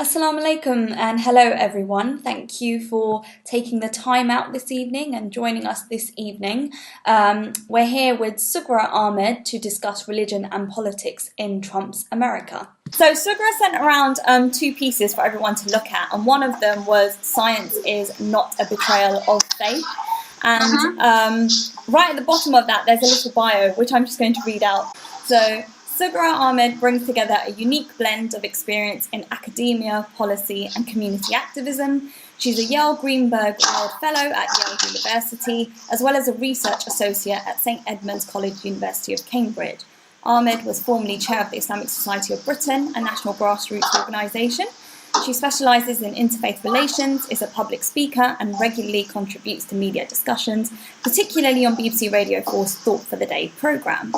Assalamu alaikum and hello everyone. Thank you for taking the time out this evening and joining us this evening. We're here with Sughra Ahmed to discuss religion and politics in Trump's America. So Sughra sent around two pieces for everyone to look at, and one of them was "Science is not a betrayal of faith." And right at the bottom of that, there's a little bio, which I'm just going to read out. So Sughra Ahmed brings together a unique blend of experience in academia, policy, and community activism. She's a Yale Greenberg Award Fellow at Yale University, as well as a research associate at St Edmund's College, University of Cambridge. Ahmed was formerly chair of the Islamic Society of Britain, a national grassroots organisation. She specialises in interfaith relations, is a public speaker, and regularly contributes to media discussions, particularly on BBC Radio 4's Thought for the Day programme.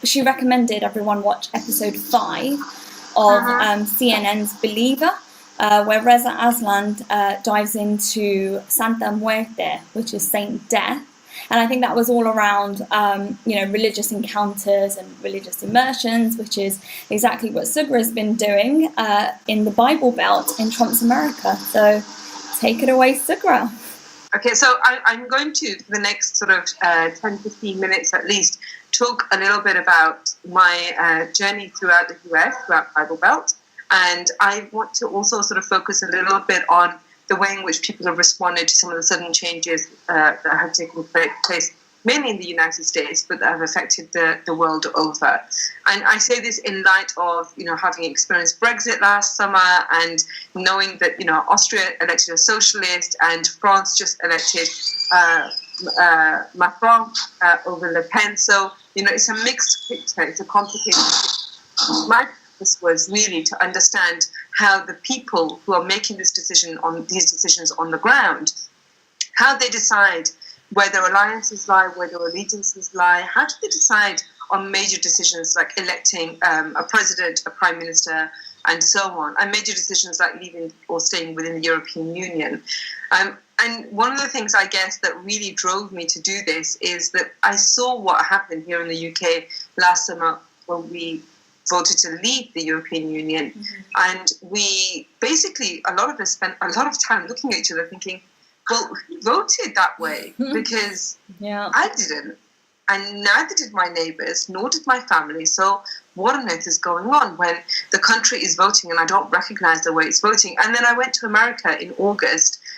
She recommended everyone watch episode 5 of CNN's Believer, where Reza Aslan dives into Santa Muerte, which is Saint Death. And I think that was all around, religious encounters and religious immersions, which is exactly what Sughra has been doing in the Bible Belt in Trump's America. So take it away, Sughra. Okay, so I'm going to, for the next sort of 10, 15 minutes at least, talk a little bit about my journey throughout the US, throughout Bible Belt. And I want to also sort of focus a little bit on the way in which people have responded to some of the sudden changes that have taken place, mainly in the United States, but that have affected the world over. And I say this in light of, having experienced Brexit last summer and knowing that, Austria elected a socialist and France just elected Macron over Le Pen. So, it's a mixed picture. It's a complicated picture. My purpose was really to understand how the people who are making these decisions on the ground, how they decide where their alliances lie, where their allegiances lie, how do they decide on major decisions like electing a president, a prime minister, and so on, and major decisions like leaving or staying within the European Union. And one of the things, I guess, that really drove me to do this is that I saw what happened here in the UK last summer when we voted to leave the European Union. And we basically, a lot of us spent a lot of time looking at each other thinking, well, who voted that way? Because I didn't. And neither did my neighbours, nor did my family. So what on earth is going on when the country is voting and I don't recognise the way it's voting? And then I went to America in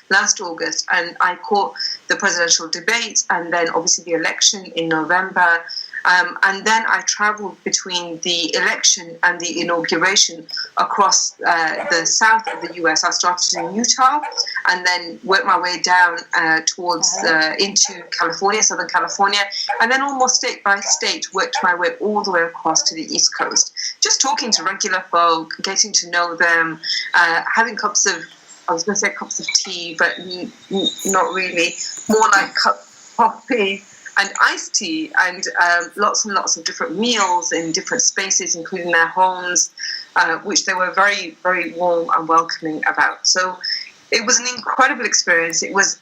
last August, and I caught the presidential debate and then obviously the election in November. And then I travelled between the election and the inauguration across the south of the US. I started in Utah and then worked my way down towards into California, Southern California, and then almost state by state worked my way all the way across to the East Coast. Just talking to regular folk, getting to know them, having cups of tea, but not really, more like coffee and iced tea, and lots and lots of different meals in different spaces, including their homes, which they were very, very warm and welcoming about. So it was an incredible experience. It was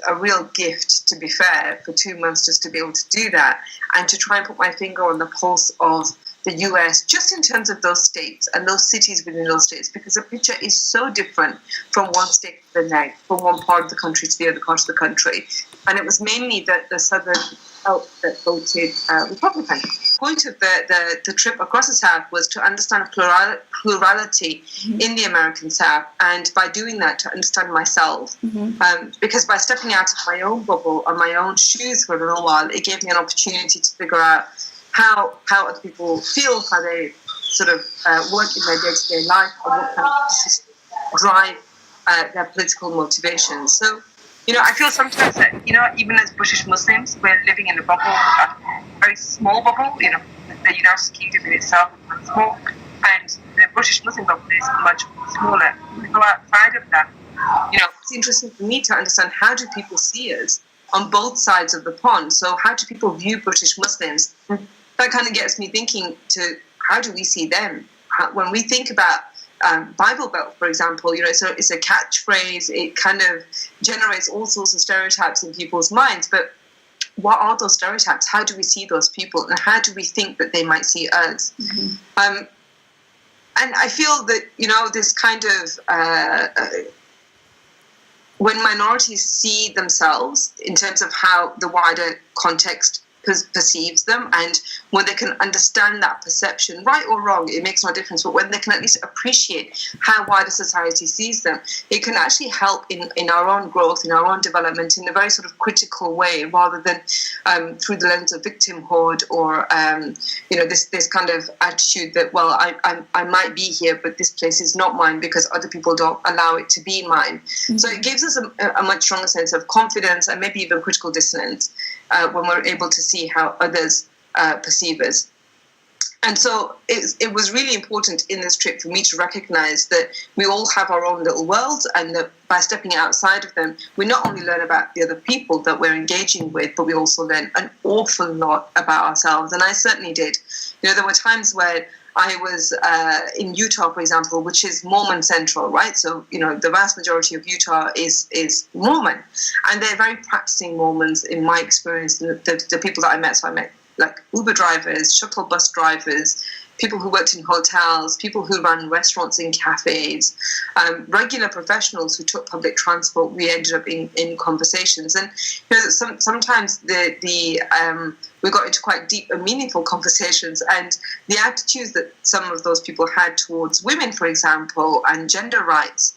a real gift, to be fair, for 2 months just to be able to do that and to try and put my finger on the pulse of the US, just in terms of those states and those cities within those states, because the picture is so different from one state to the next, from one part of the country to the other part of the country. And it was mainly the southern belt that voted Republican. The point of the trip across the South was to understand plurality in the American South, and by doing that, to understand myself. Because by stepping out of my own bubble and my own shoes for a little while, it gave me an opportunity to figure out how other people feel, how they sort of work in their day-to-day life, and what kind of decisions drive their political motivations. So, I feel sometimes that, even as British Muslims, we're living in a bubble, a very small bubble. The United Kingdom in itself is very small, and the British Muslim bubble is much smaller. We go outside of that. It's interesting for me to understand, how do people see us on both sides of the pond? So how do people view British Muslims? That kind of gets me thinking to, how do we see them? When we think about Bible Belt, for example, it's a catchphrase. It kind of generates all sorts of stereotypes in people's minds. But what are those stereotypes? How do we see those people? And how do we think that they might see us? And I feel that, this kind of when minorities see themselves in terms of how the wider context perceives them, and when they can understand that perception, right or wrong, it makes no difference, but when they can at least appreciate how wider society sees them, it can actually help in our own growth, in our own development, in a very sort of critical way, rather than through the lens of victimhood, or this kind of attitude that, well, I might be here, but this place is not mine because other people don't allow it to be mine. Mm-hmm. So it gives us a much stronger sense of confidence and maybe even critical dissonance when we're able to see how others perceive us. And so it was really important in this trip for me to recognize that we all have our own little worlds, and that by stepping outside of them, we not only learn about the other people that we're engaging with, but we also learn an awful lot about ourselves. And I certainly did. There were times where I was in Utah, for example, which is Mormon central, right? So, the vast majority of Utah is Mormon, and they're very practicing Mormons in my experience. The people that I met, so I met like Uber drivers, shuttle bus drivers, people who worked in hotels, people who ran restaurants and cafes, regular professionals who took public transport. We ended up in conversations, and sometimes we got into quite deep and meaningful conversations, and the attitudes that some of those people had towards women, for example, and gender rights,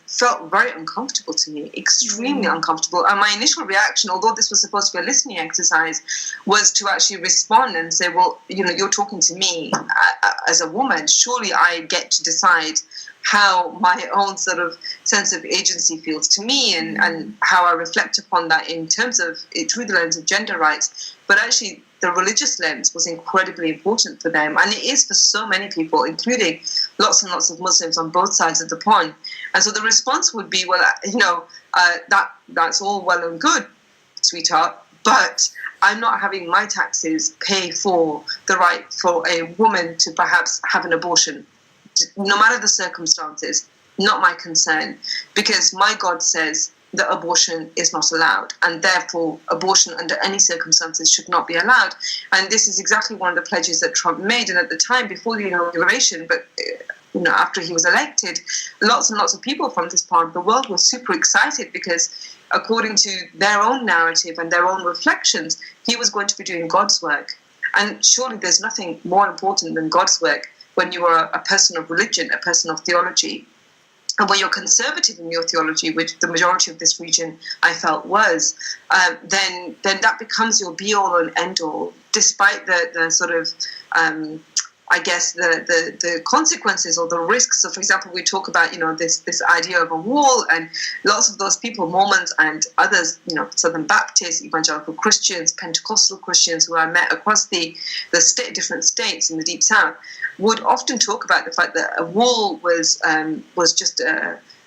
felt very uncomfortable to me, extremely uncomfortable. And my initial reaction, although this was supposed to be a listening exercise, was to actually respond and say, well, you're talking to me as a woman. Surely I get to decide how my own sort of sense of agency feels to me, and how I reflect upon that in terms of through the lens of gender rights. But actually, the religious lens was incredibly important for them, and it is for so many people, including lots and lots of Muslims on both sides of the pond. And so the response would be, well, that's all well and good, sweetheart, but I'm not having my taxes pay for the right for a woman to perhaps have an abortion, no matter the circumstances. Not my concern, because my God says that abortion is not allowed, and therefore abortion under any circumstances should not be allowed. And this is exactly one of the pledges that Trump made. And at the time, before the inauguration, but after he was elected, lots and lots of people from this part of the world were super excited, because according to their own narrative and their own reflections, he was going to be doing God's work. And surely there's nothing more important than God's work when you are a person of religion, a person of theology. And when you're conservative in your theology, which the majority of this region I felt was, then that becomes your be-all and end-all, despite the sort of, I guess, the consequences or the risks. So, for example, we talk about, this idea of a wall, and lots of those people, Mormons and others, Southern Baptists, evangelical Christians, Pentecostal Christians who I met across the different states in the Deep South, would often talk about the fact that a wall was just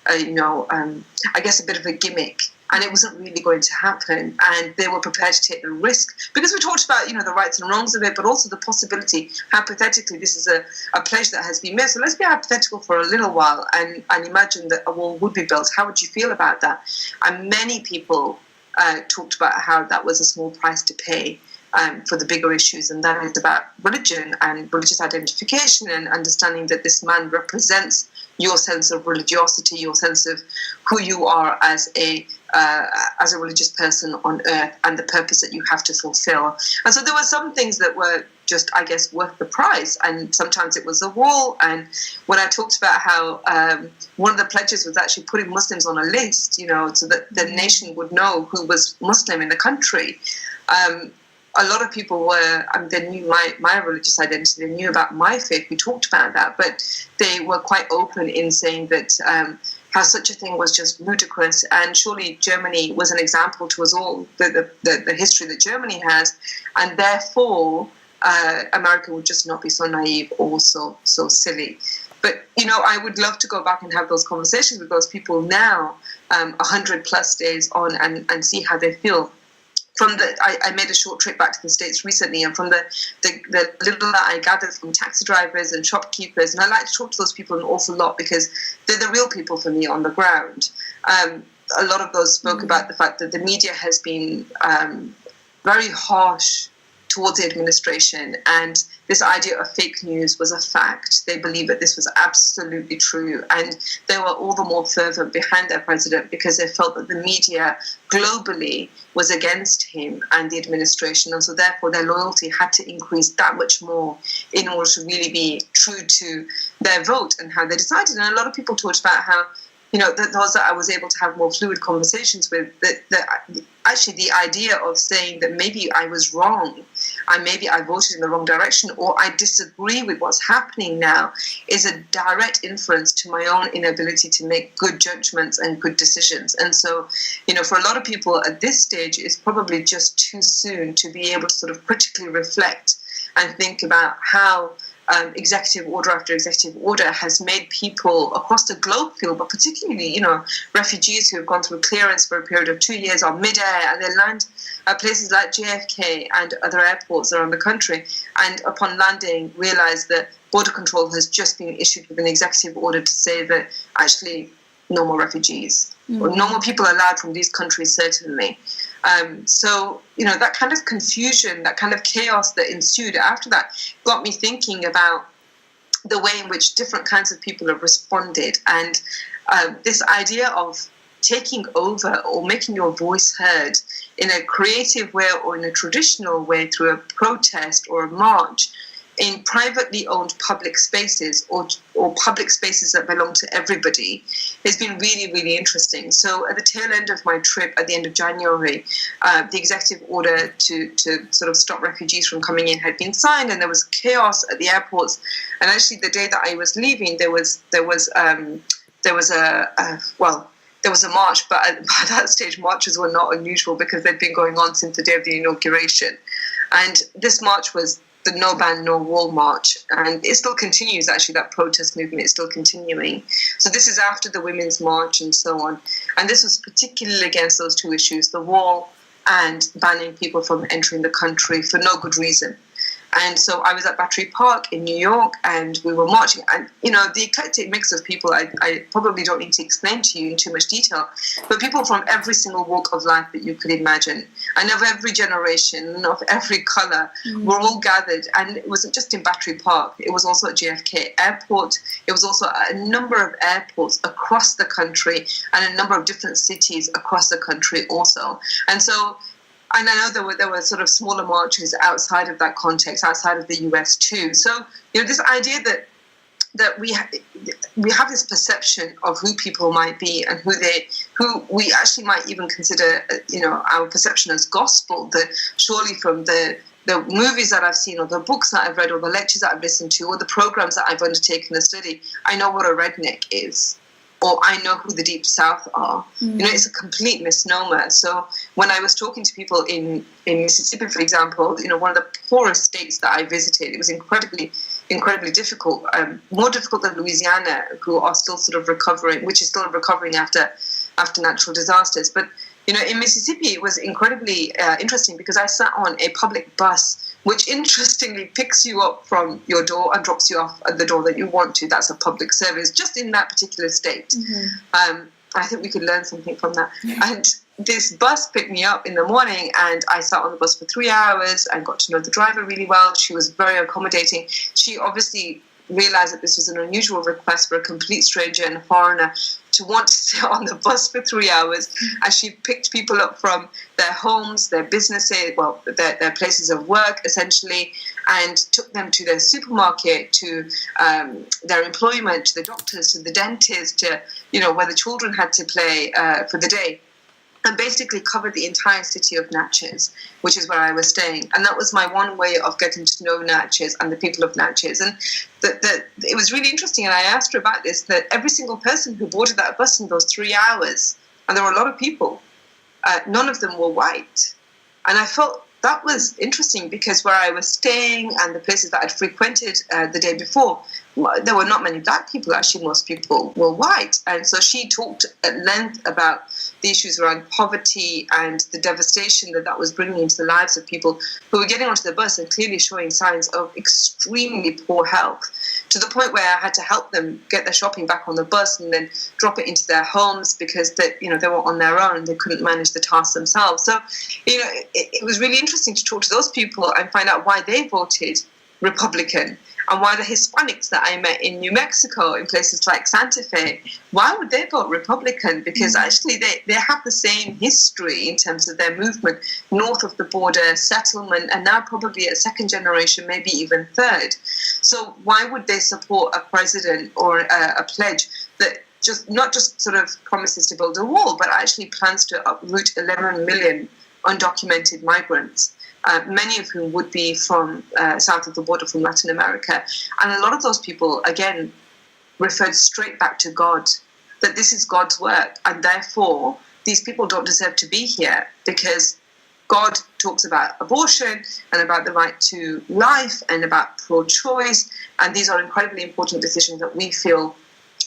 I guess a bit of a gimmick, and it wasn't really going to happen, and they were prepared to take the risk, because we talked about the rights and wrongs of it, but also the possibility, hypothetically, this is a pledge that has been made. So let's be hypothetical for a little while and imagine that a wall would be built. How would you feel about that? And many people talked about how that was a small price to pay for the bigger issues, and that is about religion and religious identification, and understanding that this man represents your sense of religiosity, your sense of who you are as a religious person on earth, and the purpose that you have to fulfill. And so there were some things that were just, I guess, worth the price, and sometimes it was a wall. And when I talked about how one of the pledges was actually putting Muslims on a list, so that the nation would know who was Muslim in the country, a lot of people were, they knew my religious identity, they knew about my faith, we talked about that, but they were quite open in saying that how such a thing was just ludicrous, and surely Germany was an example to us all, the history that Germany has, and therefore America would just not be so naive or so silly. But, I would love to go back and have those conversations with those people now, 100 plus days on, and see how they feel. I made a short trip back to the States recently, and from the little that I gathered from taxi drivers and shopkeepers, and I like to talk to those people an awful lot, because they're the real people for me on the ground. A lot of those spoke about the fact that the media has been very harsh towards the administration, and this idea of fake news was a fact. They believed that this was absolutely true. And they were all the more fervent behind their president because they felt that the media globally was against him and the administration. And so therefore their loyalty had to increase that much more in order to really be true to their vote and how they decided. And a lot of people talked about how, those that I was able to have more fluid conversations with, that actually the idea of saying that maybe I was wrong, and maybe I voted in the wrong direction, or I disagree with what's happening now, is a direct inference to my own inability to make good judgments and good decisions. And so, for a lot of people at this stage, it's probably just too soon to be able to sort of critically reflect and think about how executive order after executive order has made people across the globe feel, but particularly, refugees who have gone through clearance for a period of 2 years on mid-air, and they land at places like JFK and other airports around the country, and upon landing realize that border control has just been issued with an executive order to say that actually no more refugees, or no more people allowed from these countries, certainly. So, that kind of confusion, that kind of chaos that ensued after that got me thinking about the way in which different kinds of people have responded. And this idea of taking over or making your voice heard in a creative way or in a traditional way through a protest or a march in privately owned public spaces or public spaces that belong to everybody has been really, really interesting. So at the tail end of my trip at the end of January, the executive order to sort of stop refugees from coming in had been signed, and there was chaos at the airports. And actually the day that I was leaving, there was a march, but by that stage marches were not unusual because they'd been going on since the day of the inauguration. And this march was the No Ban, No Wall March. And it still continues, actually, that protest movement is still continuing. So this is after the Women's March and so on. And this was particularly against those two issues, the wall and banning people from entering the country for no good reason. And so I was at Battery Park in New York, and we were marching. And, the eclectic mix of people, I probably don't need to explain to you in too much detail, but people from every single walk of life that you could imagine, and of every generation, of every colour, were all gathered. And it wasn't just in Battery Park. It was also at JFK Airport. It was also at a number of airports across the country and a number of different cities across the country also. And I know there were sort of smaller marches outside of that context, outside of the US too. So, this idea that we have this perception of who people might be and who we actually might even consider, our perception as gospel, that surely from the movies that I've seen, or the books that I've read, or the lectures that I've listened to, or the programs that I've undertaken to study, I know what a redneck is, or I know who the Deep South are. It's a complete misnomer. So when I was talking to people in Mississippi, for example, one of the poorest states that I visited, it was incredibly difficult, more difficult than Louisiana, who are still sort of recovering, which is still recovering after natural disasters. But, in Mississippi, it was incredibly interesting because I sat on a public bus which interestingly picks you up from your door and drops you off at the door that you want to. That's a public service, just in that particular state. I think we could learn something from that. And this bus picked me up in the morning, and I sat on the bus for 3 hours and got to know the driver really well. She was very accommodating. She obviously realized that this was an unusual request for a complete stranger and a foreigner to want to sit on the bus for 3 hours, as she picked people up from their homes, their businesses, their places of work, essentially, and took them to their supermarket, to their employment, to the doctors, to the dentist, to, where the children had to play for the day. And basically covered the entire city of Natchez, which is where I was staying. And that was my one way of getting to know Natchez and the people of Natchez. And it was really interesting, and I asked her about this, that every single person who boarded that bus in those 3 hours, and there were a lot of people, none of them were white. And I felt that was interesting because where I was staying and the places that I'd frequented the day before, there were not many black people. Actually, most people were white. And so she talked at length about the issues around poverty and the devastation that was bringing into the lives of people who were getting onto the bus and clearly showing signs of extremely poor health, to the point where I had to help them get their shopping back on the bus and then drop it into their homes because they were on their own and they couldn't manage the task themselves. So, it was really interesting to talk to those people and find out why they voted Republican. And why the Hispanics that I met in New Mexico, in places like Santa Fe, why would they vote Republican? Because actually they have the same history in terms of their movement north of the border, settlement, and now probably a second generation, maybe even third. So why would they support a president or a pledge that not just sort of promises to build a wall, but actually plans to uproot 11 million undocumented migrants? Many of whom would be from south of the border, from Latin America. And a lot of those people, again, referred straight back to God, that this is God's work, and therefore these people don't deserve to be here, because God talks about abortion and about the right to life and about pro-choice, and these are incredibly important decisions that we feel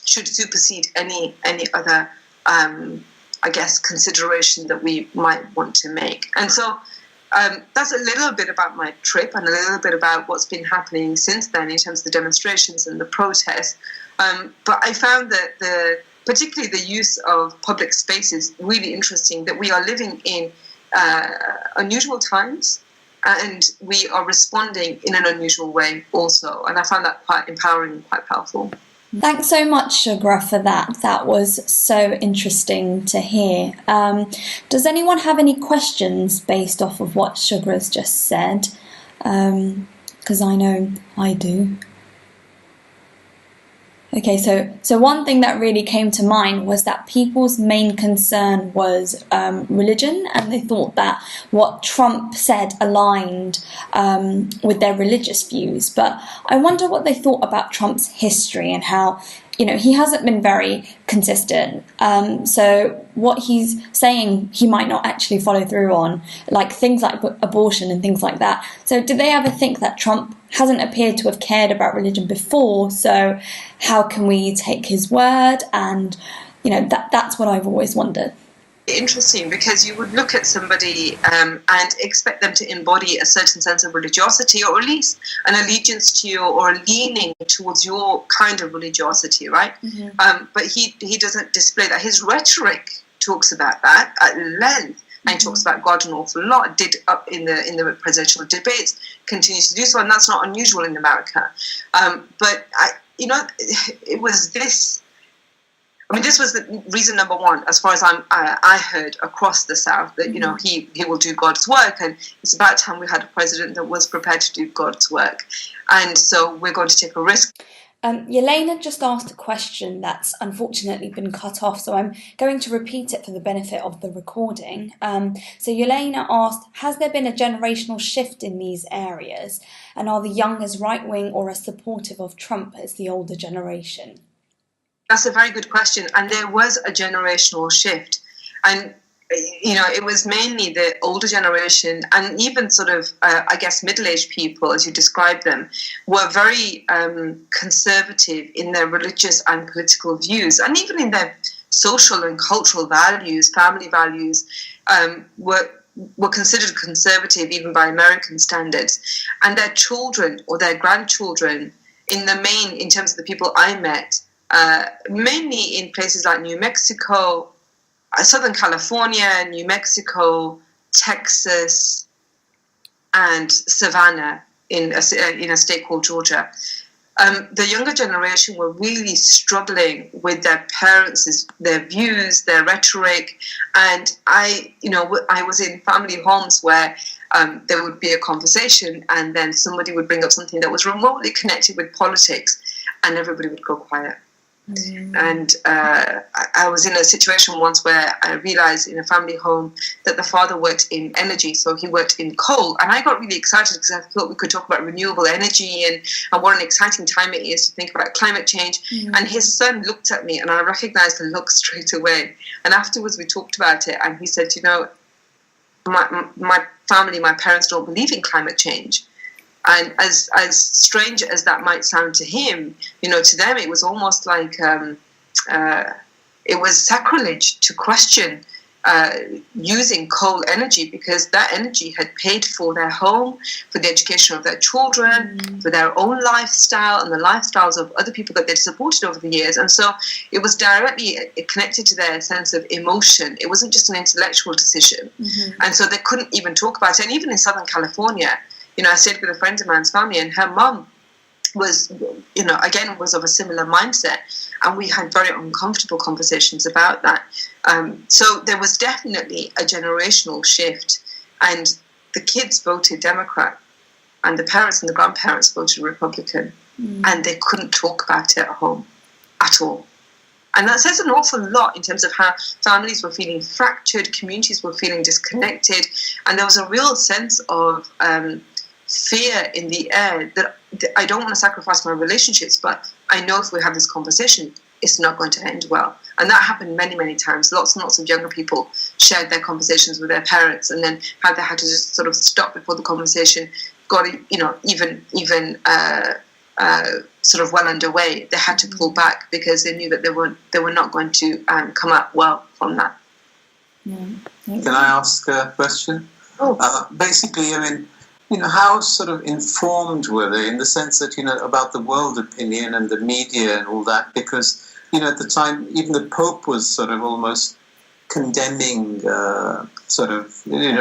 should supersede any other, I guess, consideration that we might want to make. And so that's a little bit about my trip and a little bit about what's been happening since then in terms of the demonstrations and the protests. But I found that particularly the use of public spaces really interesting, that we are living in unusual times and we are responding in an unusual way also. And I found that quite empowering and quite powerful. Thanks so much, Sughra, for that. That was so interesting to hear. Does anyone have any questions based off of what Sughra's just said? Because I know I do. Okay, so one thing that really came to mind was that people's main concern was religion, and they thought that what Trump said aligned with their religious views. But I wonder what they thought about Trump's history and how, he hasn't been very consistent. So what he's saying, he might not actually follow through on, like things like abortion and things like that. So did they ever think that Trump hasn't appeared to have cared about religion before? So how can we take his word? And, that's what I've always wondered. Interesting, because you would look at somebody and expect them to embody a certain sense of religiosity, or at least an allegiance to you, or a leaning towards your kind of religiosity, right? Mm-hmm. But he doesn't display that. His rhetoric talks about that at length, and talks about God an awful lot. Did up in the presidential debates, continues to do so, and that's not unusual in America. But it was this. This was the reason number one, as far as I heard across the South, that he will do God's work, and it's about time we had a president that was prepared to do God's work, and so we're going to take a risk. Yelena just asked a question that's unfortunately been cut off, so I'm going to repeat it for the benefit of the recording. So Yelena asked, has there been a generational shift in these areas, and are the young as right-wing or as supportive of Trump as the older generation? That's a very good question, and there was a generational shift, and it was mainly the older generation, and even sort of I guess middle-aged people, as you described them, were very conservative in their religious and political views, and even in their social and cultural values, family values, were considered conservative even by American standards, and their children or their grandchildren, in the main, in terms of the people I met. Mainly in places like New Mexico, Southern California, New Mexico, Texas, and Savannah in a state called Georgia. The younger generation were really struggling with their parents' their views, their rhetoric, and I was in family homes where there would be a conversation, and then somebody would bring up something that was remotely connected with politics, and everybody would go quiet. Mm. And I was in a situation once where I realized in a family home that the father worked in energy, so he worked in coal, and I got really excited because I thought we could talk about renewable energy and what an exciting time it is to think about climate change. Mm. And his son looked at me, and I recognized the look straight away, and afterwards we talked about it, and he said, my family, my parents don't believe in climate change. And as strange as that might sound to him, to them it was almost like it was sacrilege to question using coal energy, because that energy had paid for their home, for the education of their children, for their own lifestyle and the lifestyles of other people that they'd supported over the years. And so it was directly connected to their sense of emotion. It wasn't just an intellectual decision. Mm-hmm. And so they couldn't even talk about it. And even in Southern California, I stayed with a friend of mine's family, and her mum was, again, was of a similar mindset, and we had very uncomfortable conversations about that. So there was definitely a generational shift, and the kids voted Democrat, and the parents and the grandparents voted Republican, and they couldn't talk about it at home at all. And that says an awful lot in terms of how families were feeling fractured, communities were feeling disconnected, and there was a real sense of fear in the air that I don't want to sacrifice my relationships, but I know if we have this conversation, it's not going to end well. And that happened many, many times. Lots and lots of younger people shared their conversations with their parents, and then how they had to just sort of stop before the conversation got, even sort of well underway. They had to pull back because they knew that they were not going to come out well from that. Can I ask a question? Oh. Basically, how sort of informed were they in the sense that, about the world opinion and the media and all that? Because, at the time, even the Pope was sort of almost condemning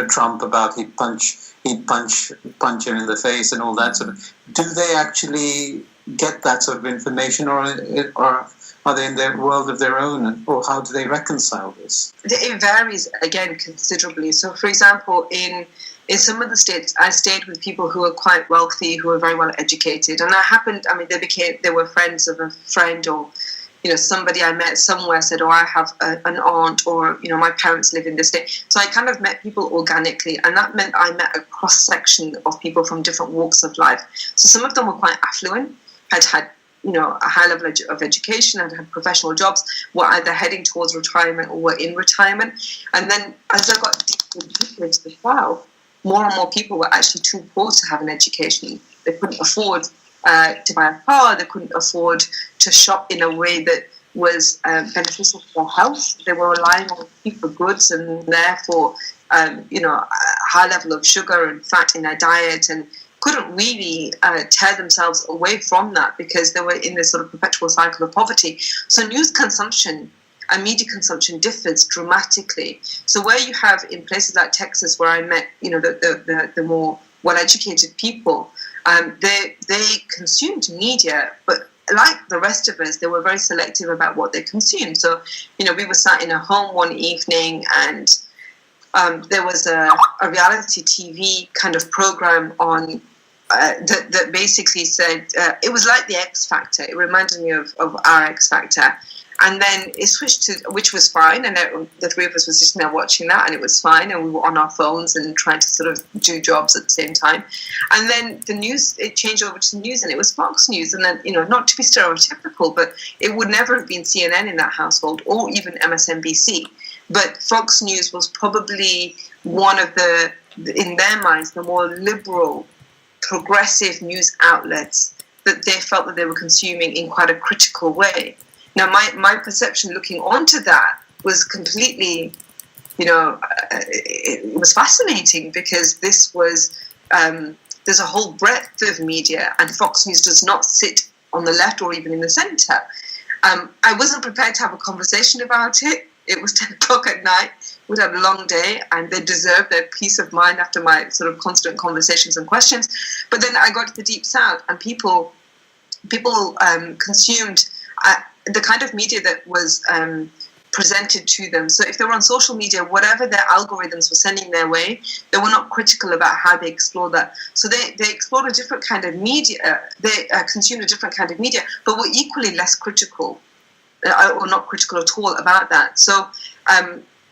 Trump about he'd punch her in the face and all that sort of. Do they actually get that sort of information, or are they in their world of their own, or how do they reconcile this? It varies, again, considerably. So, for example, in some of the states, I stayed with people who were quite wealthy, who were very well educated, and they were friends of a friend, or somebody I met somewhere said, oh, I have an aunt, or my parents live in this state. So I kind of met people organically, and that meant I met a cross section of people from different walks of life. So some of them were quite affluent, had a high level of education, and had professional jobs, were either heading towards retirement or were in retirement. And then as I got deeper into the file, more and more people were actually too poor to have an education. They couldn't afford to buy a car. They couldn't afford to shop in a way that was beneficial for their health. They were relying on cheaper goods, and therefore, a high level of sugar and fat in their diet, and couldn't really tear themselves away from that because they were in this sort of perpetual cycle of poverty. So news consumption and media consumption differs dramatically. So where you have in places like Texas, where I met, the more well-educated people, they consumed media, but like the rest of us, they were very selective about what they consumed. So, we were sat in a home one evening, and there was a reality TV kind of program on that basically said, it was like the X Factor. It reminded me of our X Factor. And then it switched to, which was fine, and the three of us were sitting there watching that, and it was fine, and we were on our phones and trying to sort of do jobs at the same time. And then the news, it changed over to the news, and it was Fox News. And then, not to be stereotypical, but it would never have been CNN in that household, or even MSNBC. But Fox News was probably one of the, in their minds, the more liberal, progressive news outlets that they felt that they were consuming in quite a critical way. Now, my perception looking onto that was completely, it was fascinating, because this was, there's a whole breadth of media, and Fox News does not sit on the left or even in the centre. I wasn't prepared to have a conversation about it. It was 10 o'clock at night. We'd had a long day, and they deserved their peace of mind after my sort of constant conversations and questions. But then I got to the Deep South, and people consumed the kind of media that was presented to them. So if they were on social media, whatever their algorithms were sending their way, they were not critical about how they explored that. So they explored a different kind of media, they consumed a different kind of media, but were equally less critical, or not critical at all about that. So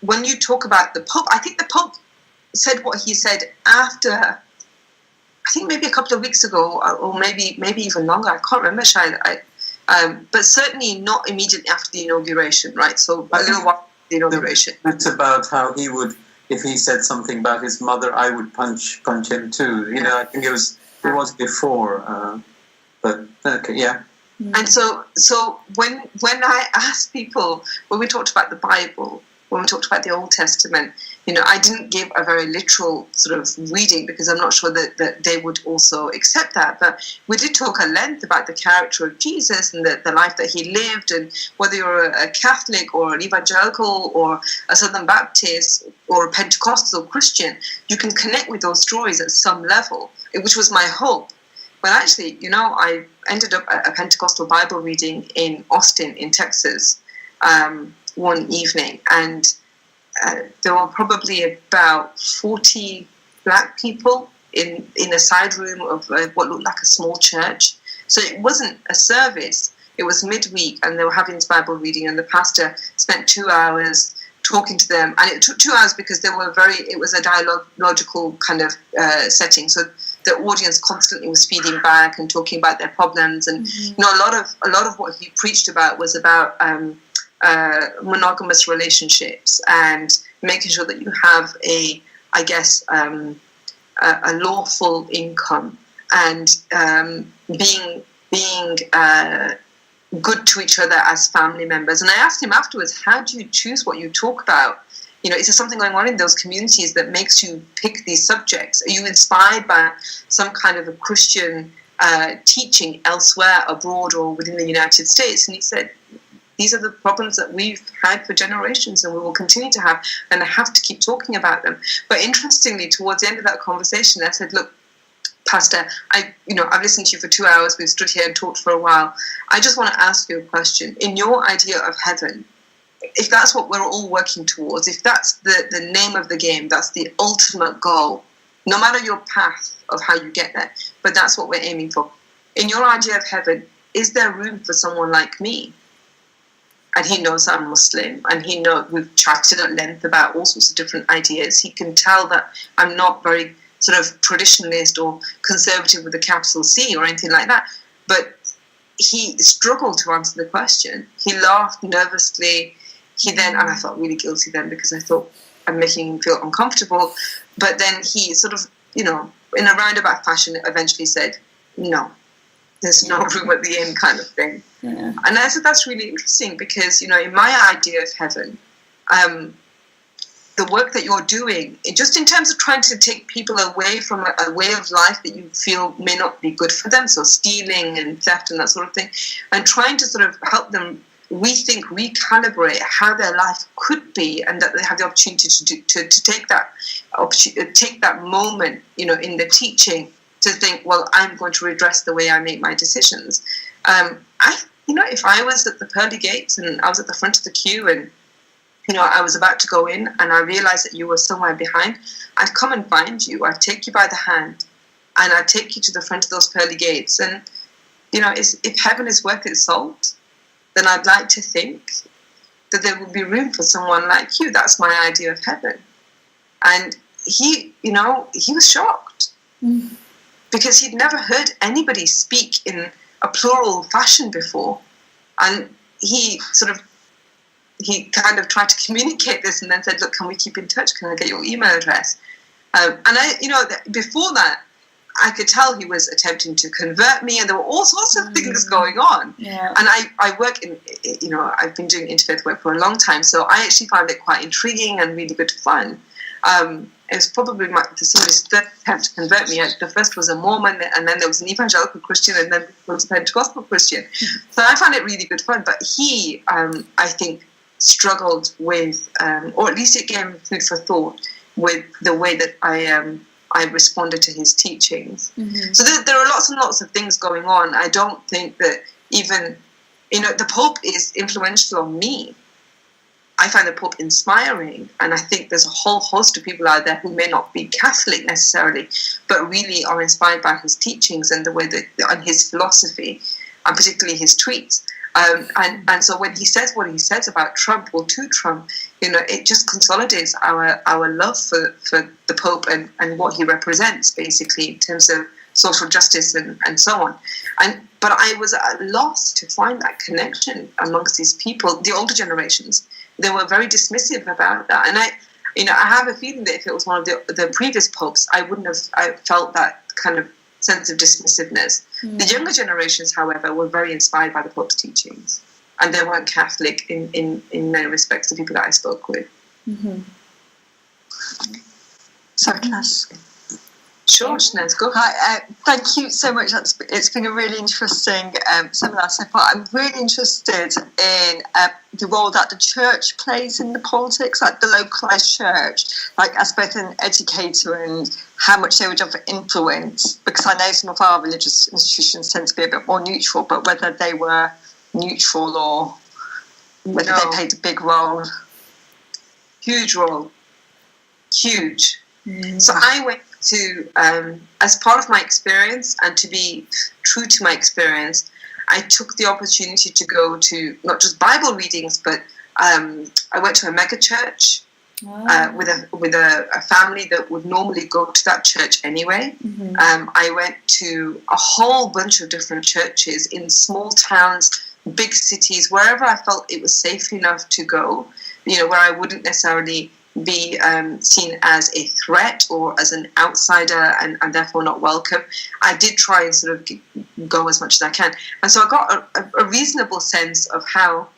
when you talk about the Pope, I think the Pope said what he said after, I think maybe a couple of weeks ago, or maybe even longer, I can't remember, Shahid. But certainly not immediately after the inauguration, right? So a little while after the inauguration. It's about how he would, if he said something about his mother, I would punch him too. I think it was before. But okay, yeah. And so when I asked people, when we talked about the Bible, when we talked about the Old Testament, I didn't give a very literal sort of reading because I'm not sure that they would also accept that. But we did talk at length about the character of Jesus and the life that he lived, and whether you're a Catholic or an evangelical or a Southern Baptist or a Pentecostal Christian, you can connect with those stories at some level, which was my hope. But actually, I ended up at a Pentecostal Bible reading in Austin, in Texas, one evening, and there were probably about 40 black people in a side room of what looked like a small church. So it wasn't a service, it was midweek, and they were having this Bible reading, and the pastor spent 2 hours talking to them, and it took 2 hours because it was a dialogical kind of setting. So the audience constantly was feeding back and talking about their problems, and a lot of what he preached about was about monogamous relationships and making sure that you have a lawful income, and being good to each other as family members. And I asked him afterwards, how do you choose what you talk about? Is there something going on in those communities that makes you pick these subjects? Are you inspired by some kind of a Christian teaching elsewhere, abroad, or within the United States? And he said, these are the problems that we've had for generations and we will continue to have, and I have to keep talking about them. But interestingly, towards the end of that conversation, I said, look, Pastor, I've listened to you for 2 hours, we've stood here and talked for a while. I just want to ask you a question. In your idea of heaven, if that's what we're all working towards, if that's the name of the game, that's the ultimate goal, no matter your path of how you get there, but that's what we're aiming for. In your idea of heaven, is there room for someone like me? And he knows I'm Muslim, and we've chatted at length about all sorts of different ideas. He can tell that I'm not very sort of traditionalist or conservative with a capital C or anything like that. But he struggled to answer the question. He laughed nervously. And I felt really guilty then because I thought I'm making him feel uncomfortable. But then he sort of, in a roundabout fashion, eventually said, no, there's no room at the end, kind of thing. Yeah. And I said, that's really interesting because, in my idea of heaven, the work that you're doing, just in terms of trying to take people away from a way of life that you feel may not be good for them, so stealing and theft and that sort of thing, and trying to sort of help them rethink, recalibrate how their life could be, and that they have the opportunity to take that moment, in the teaching, to think, well, I'm going to redress the way I make my decisions. If I was at the pearly gates and I was at the front of the queue and I was about to go in and I realized that you were somewhere behind, I'd come and find you. I'd take you by the hand and I'd take you to the front of those pearly gates. And, if heaven is worth its salt, then I'd like to think that there will be room for someone like you. That's my idea of heaven. And he was shocked because he'd never heard anybody speak in a plural fashion before. And he kind of tried to communicate this and then said, look, can we keep in touch? Can I get your email address? Before that, I could tell he was attempting to convert me, and there were all sorts of things going on. Yeah. And I work in, I've been doing interfaith work for a long time, so I actually found it quite intriguing and really good fun. It was probably somebody's third attempt to convert me. The first was a Mormon, and then there was an evangelical Christian, and then there was a Pentecostal Christian. So I found it really good fun. But he, I think, struggled with, or at least it gave him food for thought with the way that I responded to his teachings. Mm-hmm. So there are lots and lots of things going on. I don't think that even, the Pope is influential on me. I find the Pope inspiring, and I think there's a whole host of people out there who may not be Catholic necessarily, but really are inspired by his teachings and the way that, and his philosophy, and particularly his tweets. And so when he says what he says about Trump or to Trump, it just consolidates our love for the Pope and what he represents, basically, in terms of social justice and so on. But I was at a loss to find that connection amongst these people, the older generations. They were very dismissive about that. And I have a feeling that if it was one of the previous popes, I wouldn't have felt that kind of sense of dismissiveness. Mm. The younger generations, however, were very inspired by the Pope's teachings. And they weren't Catholic in many respects, the people that I spoke with. Mm-hmm. Sorry, can I ask? Sure, Shanaz, go. Hi, thank you so much. It's been a really interesting seminar so far. I'm really interested in the role that the church plays in the politics, like the localised church, like as both an educator and how much they would have influence, because I know some of our religious institutions tend to be a bit more neutral, but whether they were neutral or whether they played a big role. Huge role. Huge. So I went to, as part of my experience and to be true to my experience, I took the opportunity to go to not just Bible readings, but I went to a mega church with a family that would normally go to that church anyway. I went to a whole bunch of different churches in small towns, big cities, wherever I felt it was safe enough to go, where I wouldn't necessarily be seen as a threat or as an outsider and therefore not welcome. I did try and sort of go as much as I can. And so I got a reasonable sense of how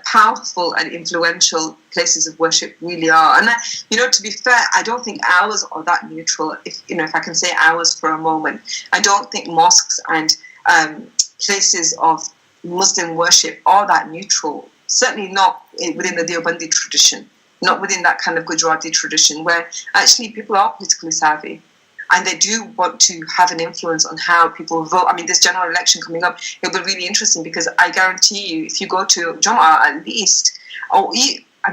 powerful and influential places of worship really are. And, to be fair, I don't think ours are that neutral. If I can say ours for a moment, I don't think mosques and places of Muslim worship are that neutral. Certainly not within the Deobandi tradition. Not within that kind of Gujarati tradition, where actually people are politically savvy and they do want to have an influence on how people vote. I mean, this general election coming up, it'll be really interesting because I guarantee you, if you go to Jummah at least,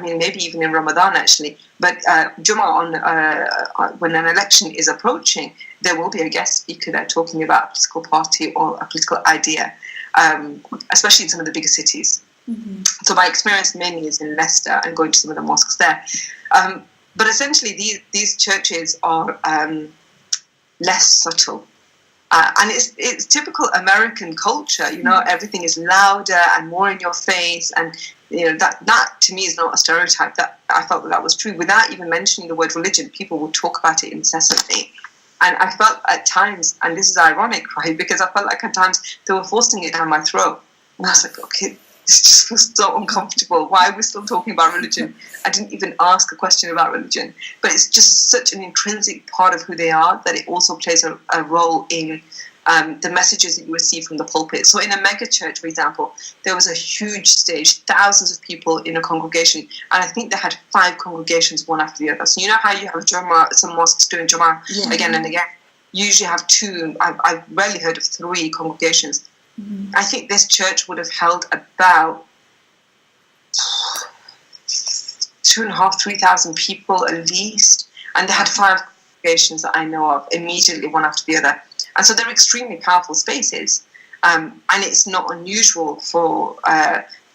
maybe even in Ramadan actually, but Jummah when an election is approaching, there will be a guest speaker there talking about a political party or a political idea, especially in some of the bigger cities. So my experience mainly is in Leicester and going to some of the mosques there. But essentially these churches are less subtle. And it's typical American culture, everything is louder and more in your face. And that to me is not a stereotype. That I felt that was true. Without even mentioning the word religion, people would talk about it incessantly. And I felt at times, and this is ironic, right? Because I felt like at times they were forcing it down my throat. And I was like, okay, this just feels so uncomfortable. Why are we still talking about religion? I didn't even ask a question about religion. But it's just such an intrinsic part of who they are that it also plays a role in the messages that you receive from the pulpit. So in a mega church, for example, there was a huge stage, thousands of people in a congregation, and I think they had 5 congregations, one after the other. So you know how you have Jummah, some mosques doing Jummah again and again? You usually have 2, I've rarely heard of 3 congregations. I think this church would have held about 2,500, 3,000 people at least, and they had 5 congregations that I know of, immediately one after the other. And so they're extremely powerful spaces, and it's not unusual for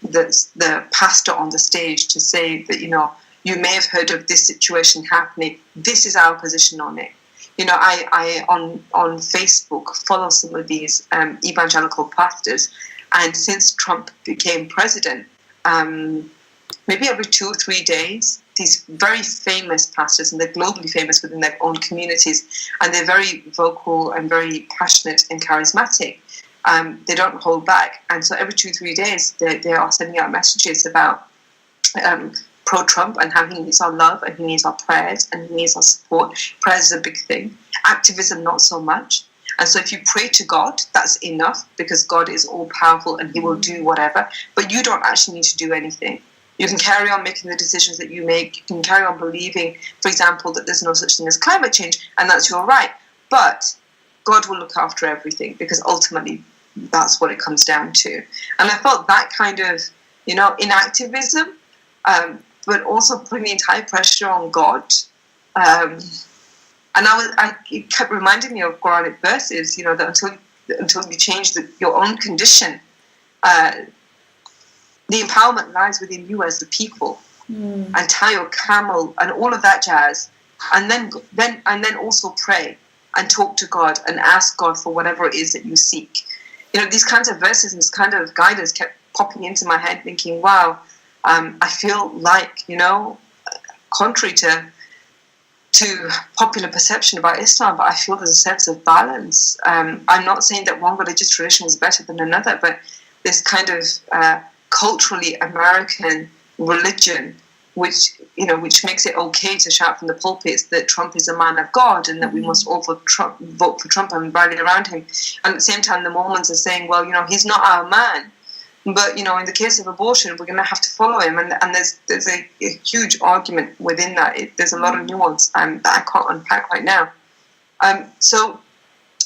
the pastor on the stage to say that, you may have heard of this situation happening, this is our position on it. I on Facebook follow some of these evangelical pastors, and since Trump became president, maybe every 2 or 3 days, these very famous pastors, and they're globally famous within their own communities, and they're very vocal and very passionate and charismatic. They don't hold back, and so every 2 or 3 days, they are sending out messages about pro-Trump and how he needs our love and he needs our prayers and he needs our support. Prayers is a big thing. Activism, not so much. And so if you pray to God, that's enough, because God is all-powerful and he will do whatever. But you don't actually need to do anything. You can carry on making the decisions that you make. You can carry on believing, for example, that there's no such thing as climate change, and that's your right. But God will look after everything, because ultimately that's what it comes down to. And I felt that kind of, inactivism, but also putting the entire pressure on God. And it kept reminding me of Quranic verses, that until you change your own condition, the empowerment lies within you as the people. And tie your camel and all of that jazz, and then also pray and talk to God and ask God for whatever it is that you seek. These kinds of verses and this kind of guidance kept popping into my head, thinking, wow, I feel like, contrary to popular perception about Islam, but I feel there's a sense of balance. I'm not saying that one religious tradition is better than another, but this kind of culturally American religion which makes it okay to shout from the pulpits that Trump is a man of God and that we must all vote for Trump and rally around him. And at the same time, the Mormons are saying, well, he's not our man. But, in the case of abortion, we're going to have to follow him. And there's a huge argument within that. There's a lot of nuance that I can't unpack right now. So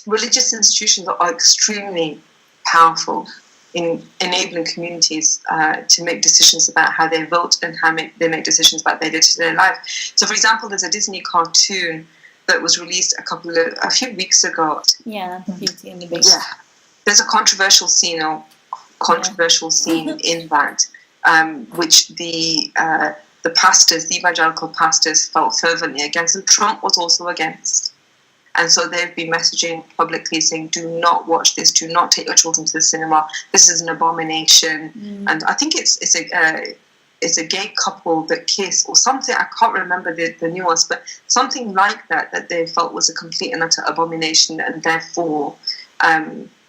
religious institutions are extremely powerful in enabling communities to make decisions about how they vote and how they make decisions about their day-to-day life. So, for example, there's a Disney cartoon that was released a few weeks ago. Yeah, Beauty and the Beast. Yeah, there's a controversial scene in that, which the pastors, the evangelical pastors, felt fervently against, and Trump was also against. And so they've been messaging publicly saying, do not watch this, do not take your children to the cinema, this is an abomination. And I think it's a gay couple that kissed or something, I can't remember the nuance, but something like that they felt was a complete and utter abomination, and therefore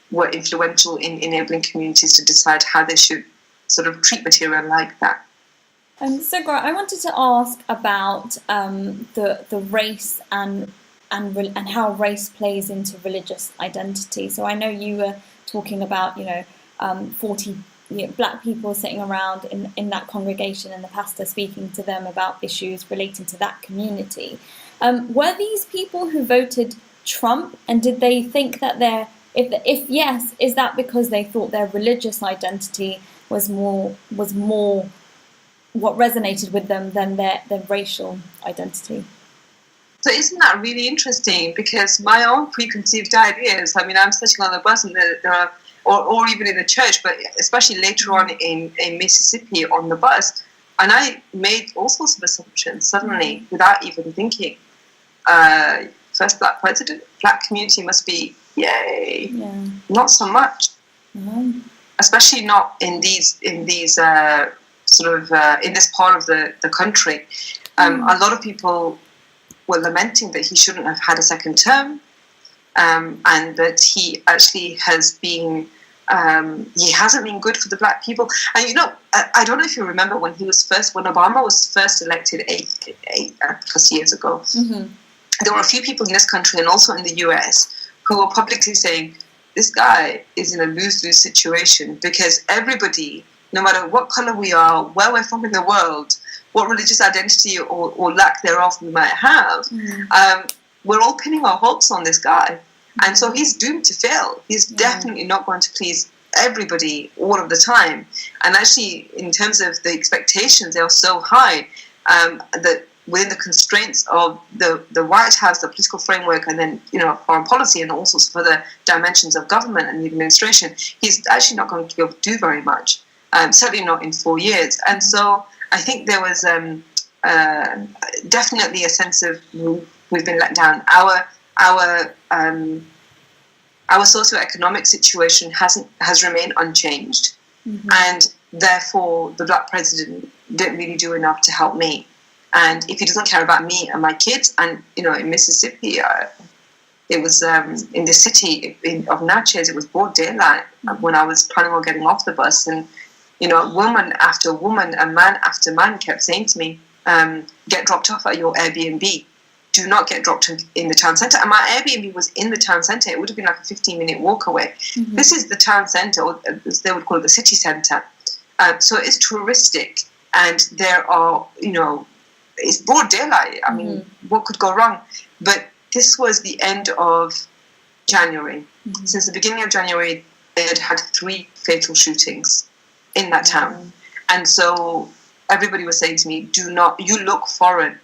were influential in enabling communities to decide how they should sort of treat material like that. Sughra, I wanted to ask about the race and how race plays into religious identity. So I know you were talking about 40 black people sitting around in that congregation and the pastor speaking to them about issues relating to that community. Were these people who voted Trump, and did they think that if yes, is that because they thought their religious identity was more what resonated with them than their racial identity? So isn't that really interesting? Because my own preconceived ideas, I'm sitting on the bus and there are, or even in the church, but especially later on in Mississippi on the bus, and I made all sorts of assumptions suddenly without even thinking. First black president, black community must be, yay. Yeah. Not so much. Mm-hmm. Especially not in these in this part of the country. A lot of people were lamenting that he shouldn't have had a second term, and that he actually has been, he hasn't been good for the black people. And I don't know if you remember when Obama was first elected eight plus years ago, there were a few people in this country and also in the US who were publicly saying, this guy is in a lose-lose situation, because everybody, no matter what color we are, where we're from in the world, what religious identity or lack thereof we might have, we're all pinning our hopes on this guy. And so he's doomed to fail. He's definitely not going to please everybody all of the time. And actually, in terms of the expectations, they are so high that within the constraints of the White House, the political framework, and then foreign policy and all sorts of other dimensions of government and the administration, he's actually not going to be able to do very much. Certainly not in 4 years. And so I think there was definitely a sense of we've been let down. Our socioeconomic situation has remained unchanged, and therefore the black president didn't really do enough to help me. And if he doesn't care about me and my kids, and in Mississippi, it was in the city of Natchez, it was broad daylight when I was planning on getting off the bus, and woman after woman and man after man kept saying to me, get dropped off at your Airbnb. Do not get dropped in the town centre. And my Airbnb was in the town centre. It would have been like a 15-minute walk away. This is the town centre, or as they would call it, the city centre. So it's touristic, and there are, it's broad daylight. I mean, what could go wrong? But this was the end of January. Since the beginning of January, they had 3 fatal shootings in that town. And so everybody was saying to me, you look foreign,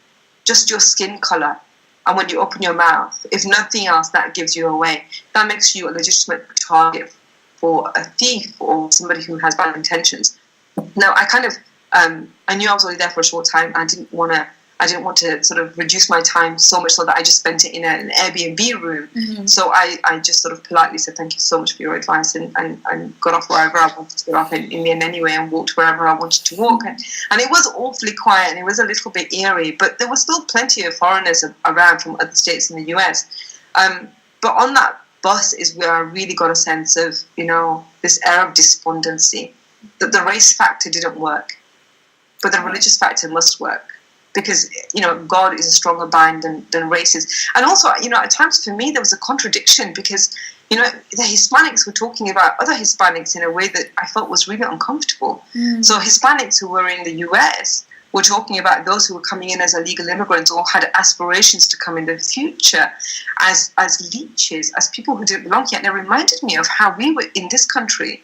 just your skin color. And when you open your mouth, if nothing else, that gives you away. That makes you a legitimate target for a thief or somebody who has bad intentions. Now, I knew I was only there for a short time. I didn't want to sort of reduce my time so much so that I just spent it in an Airbnb room. So I just sort of politely said, thank you so much for your advice, and got off wherever I wanted to get off in the end anyway, and walked wherever I wanted to walk. And it was awfully quiet, and it was a little bit eerie, but there were still plenty of foreigners around from other states in the US. But on that bus is where I really got a sense of, this air of despondency, that the race factor didn't work. but the religious factor must work. Because, God is a stronger bind than races. And also, at times for me, there was a contradiction because, the Hispanics were talking about other Hispanics in a way that I felt was really uncomfortable. So Hispanics who were in the US were talking about those who were coming in as illegal immigrants or had aspirations to come in the future as leeches, as people who didn't belong here. And it reminded me of how we were in this country,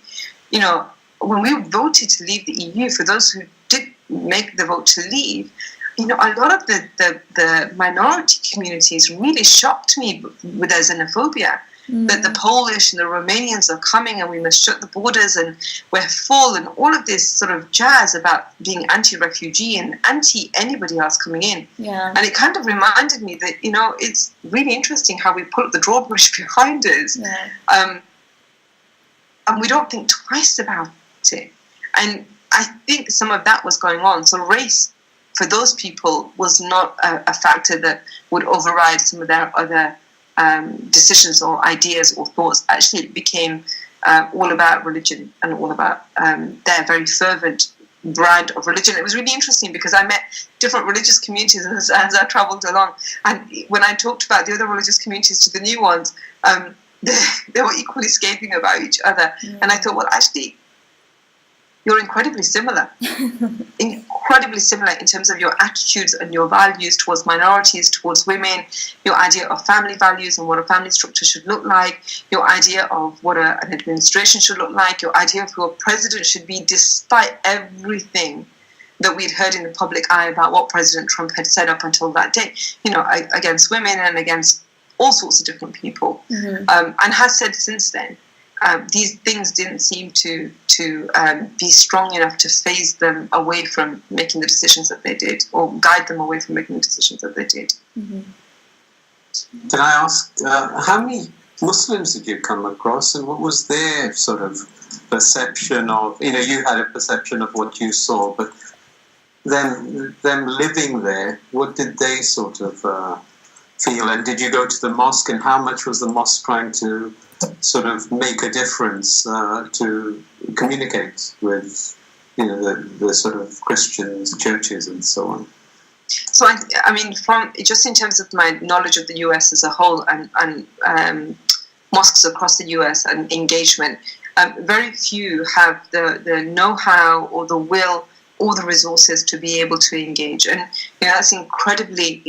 when we voted to leave the EU, for those who did make the vote to leave, a lot of the minority communities really shocked me with their xenophobia. That the Polish and the Romanians are coming and we must shut the borders and we're full, and all of this sort of jazz about being anti-refugee and anti-anybody else coming in. Yeah. And it kind of reminded me that, it's really interesting how we pull up the drawbridge behind us. Yeah. And we don't think twice about it. And I think some of that was going on. So race, for those people, was not a factor that would override some of their other decisions or ideas or thoughts. Actually, it became all about religion and all about their very fervent brand of religion. It was really interesting because I met different religious communities as I travelled along. And when I talked about the other religious communities to the new ones, they were equally scathing about each other. Yeah. And I thought, well, actually, you're incredibly similar. Incredibly similar in terms of your attitudes and your values towards minorities, towards women, your idea of family values and what a family structure should look like, your idea of what an administration should look like, your idea of who a president should be, despite everything that we'd heard in the public eye about what President Trump had said up until that day, against women and against all sorts of different people, and has said since then. These things didn't seem to be strong enough to phase them away from making the decisions that they did, or guide them away from making the decisions that they did. Can I ask, how many Muslims did you come across, and what was their sort of perception of, you had a perception of what you saw, but them living there, what did they sort of feel? And did you go to the mosque, and how much was the mosque trying to sort of make a difference to communicate with the sort of Christians, churches and so on? So I mean, from just in terms of my knowledge of the US as a whole and mosques across the US and engagement, very few have the know-how or the will or the resources to be able to engage, and that's incredibly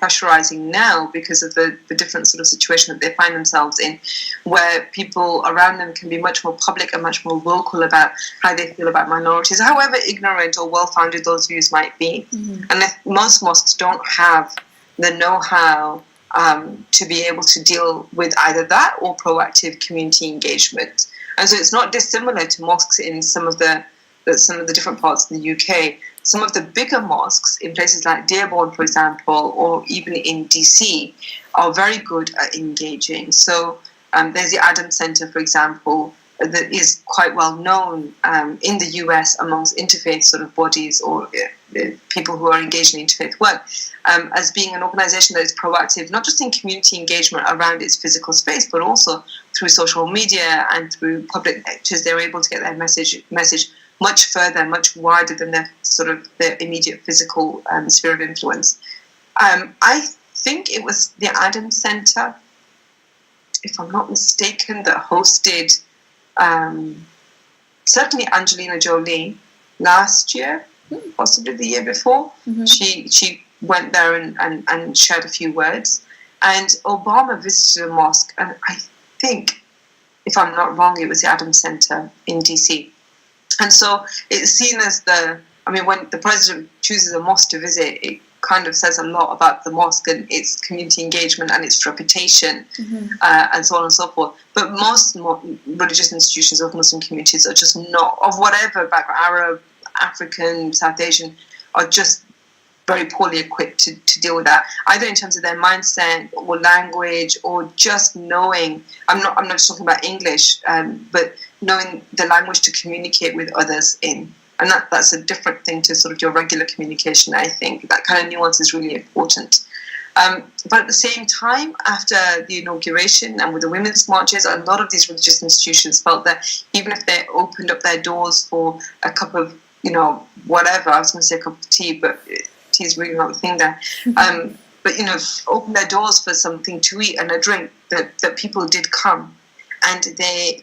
pressurizing now because of the different sort of situation that they find themselves in, where people around them can be much more public and much more vocal about how they feel about minorities, however ignorant or well-founded those views might be. And most mosques don't have the know-how to be able to deal with either that or proactive community engagement. And so it's not dissimilar to mosques in some of the different parts of the UK. Some of the bigger mosques in places like Dearborn, for example, or even in DC, are very good at engaging. So there's the Adams Center, for example, that is quite well known in the US amongst interfaith sort of bodies or people who are engaged in interfaith work as being an organization that is proactive, not just in community engagement around its physical space, but also through social media and through public lectures. They're able to get their message much further, much wider than their immediate physical sphere of influence. I think it was the Adams Center, if I'm not mistaken, that hosted certainly Angelina Jolie last year, possibly the year before. She went there and shared a few words. And Obama visited a mosque, and I think, if I'm not wrong, it was the Adams Center in DC. And so it's seen as when the president chooses a mosque to visit, it kind of says a lot about the mosque and its community engagement and its reputation, and so on and so forth. But most religious institutions of Muslim communities are just not, of whatever background, Arab, African, South Asian, are just very poorly equipped to deal with that, either in terms of their mindset or language or just knowing. I'm not just talking about English, but knowing the language to communicate with others in. And that's a different thing to sort of your regular communication, I think. That kind of nuance is really important. But at the same time, after the inauguration and with the women's marches, a lot of these religious institutions felt that even if they opened up their doors for a cup of whatever. I was going to say a cup of tea, but tea is really not the thing there. But, open their doors for something to eat and a drink, that people did come. And they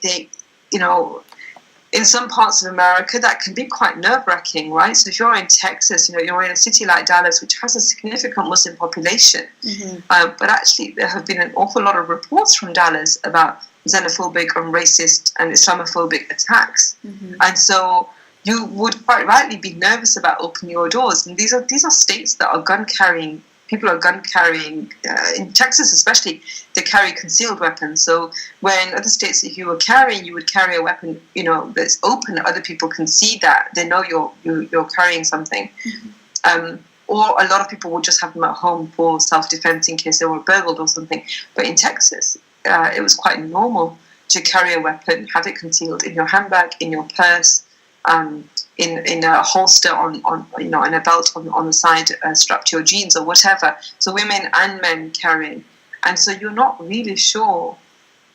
in some parts of America, that can be quite nerve-wracking, right? So if you're in Texas, you're in a city like Dallas, which has a significant Muslim population. But actually, there have been an awful lot of reports from Dallas about xenophobic and racist and Islamophobic attacks. And so you would quite rightly be nervous about opening your doors. And these are states that are gun-carrying. People are gun-carrying. In Texas especially, they carry concealed weapons. So where in other states, if you were carrying, you would carry a weapon, that's open. Other people can see that. They know you're carrying something. Or a lot of people would just have them at home for self-defense in case they were burgled or something. But in Texas, it was quite normal to carry a weapon, have it concealed in your handbag, in your purse, in a holster in a belt on the side, strapped to your jeans or whatever. So women and men carrying, and so you're not really sure